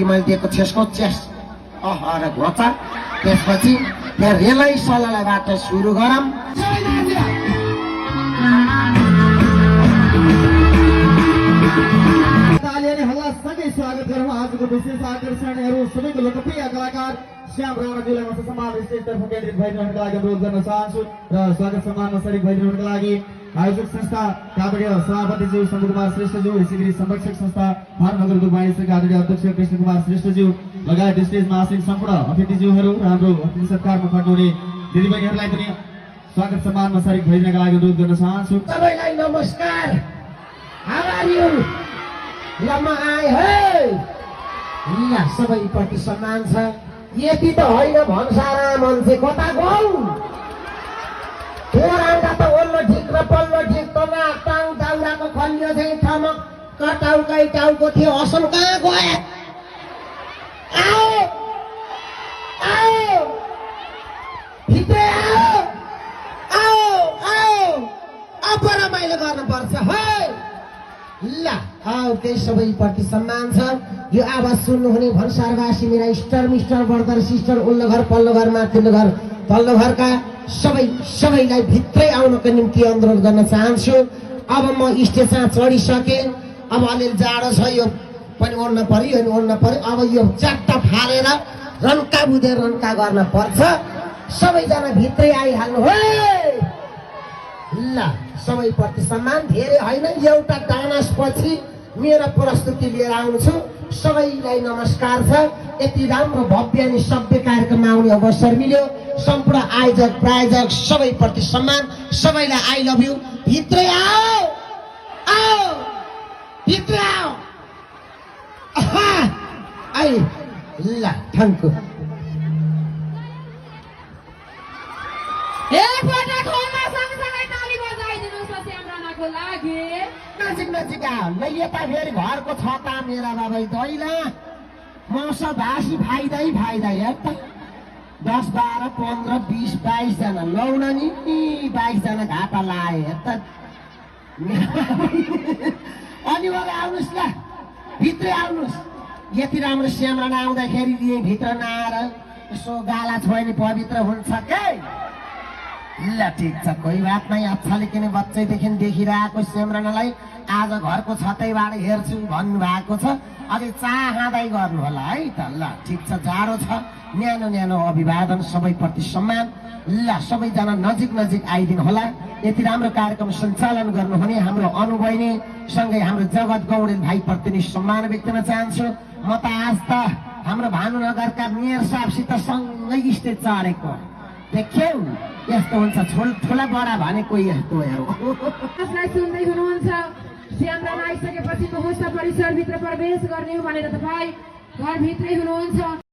मैले दिएको छेसको चेस र घोचा त्यसपछि त्यहाँ रेलै सललाबाट सुरु गरौँ। स्वागत गरौँ आजको विशेष आकर्षणहरू सबैको लोकप्रिय कलाकार श्याम राणाजीलाई म सम्मान स्टेजतर्फ केन्द्रित भइरहनुको लागि अनुरोध गर्न चाहन्छु र स्वागत सम्मानमा शरीक भइरहनुको लागि आयोजक संस्था काभ्रे सभापतिज्यू शम्भु कुमार श्रेष्ठज्यू, सिगरी संरक्षक संस्था भारनगरको वाणिज्यका आदरणीय अध्यक्ष कृष्ण कुमार श्रेष्ठज्यू लगायत स्टेजमा आसीन सम्पूर्ण अतिथिज्यूहरू र हाम्रो अतिथि सत्कारमा खट्नुहुने दिदीबहिनीहरूलाई पनि स्वागत सम्मानमा शरीक भइरहनुको लागि अनुरोध गर्न चाहन्छु। सबैलाई नमस्कार। How are you? ल म आएँ है। ल सबैप्रति सम्मान छ। यति त होइन भन्सारा मान्छे कता गौ? ओराउँदा त ओल्लो ठिक र पल्लो ठिक त टाउ दाउराको खल्यो चाहिँ ठमक्क टाउकै टाउको थियो। असम कहाँ गए? आओ आओ भित्रै आओ आओ आओ अब रमाइलो गर्नुपर्छ है। ल त्यही सबैप्रति सम्मान छ। यो आवाज सुन्नुहुने भन्सारवासी मेरा स्टार मिस्टर ब्रदर सिस्टर उल्लो घर पल्लो घर माथिल्लो घर तल्लो घरका सबैलाई भित्रै आउनको निम्ति अनुरोध गर्न चाहन्छु। अब म स्टेजमा चढिसकेँ। अब अलिअलि जाडो छ, यो पनि ओढ्न पर्यो, यो ओढ्न पर्यो। अब यो च्याट्ट फालेर रन्का बुझेर रन्का गर्न पर्छ। सबैजना भित्रै आइहाल्नु है। ल सबैप्रति सम्मान। धेरै होइन, एउटा डान्सपछि मेरो प्रस्तुति लिएर आउँछु। सबैलाई नमस्कार छ। यति राम्रो भव्य अनि सभ्य कार्यक्रममा आउने अवसर मिल्यो। सम्पूर्ण आयोजक प्रायोजक सबैप्रति सम्मान। सबैलाई आई लभ यु। भित्रै आओ आओ भित्रै आओ। आई ल थ्याङ्कु। नजिक नजिक यता फेरि घरको छता मेरा बाबै दैला मौसम भाषी फाइदै फाइदा हेर त। 10 12 15 20 22 जना लौन नि 22 जना घाटा लाए हेर त। अनि वरा आउनुहोस् ल, भित्रै आउनुहोस्। यति राम्रो श्याम राणा आउँदाखेरि यहीँ भित्र नआएर यसो गाला छोयो भने पवित्र हुन्छ के? ल ठिक छ, कोही बात नै। अच्छाले किन बच्चैदेखि देखिरहेको श्याम राणालाई आज घरको छतैबाट हेर्छु भन्नुभएको छ। अझै चाहँदै गर्नु होला है त। ल ठिक छ, जाडो छ। न्यानो न्यानो अभिवादन, सबैप्रति सम्मान। ल सबैजना नजिक नजिक आइदिनु होला। यति राम्रो कार्यक्रम सञ्चालन गर्नुहुने हाम्रो अनुभवनी सँगै हाम्रो जगत गौडेल भाइप्रति नै सम्मान व्यक्त गर्न चाहन्छु। म त आज त हाम्रो भानुनगरका मेयर साहबसित सँगै स्टेज चढेको देख्यौ। यस्तो हुन्छ, ठुला बडा भनेको यस्तो हो। सुन्दै हुनुहुन्छ श्याम राणा आइसकेपछि मुखस्थ परिसरभित्र प्रवेश गर्ने हो भनेर तपाईँ घरभित्रै हुनुहुन्छ।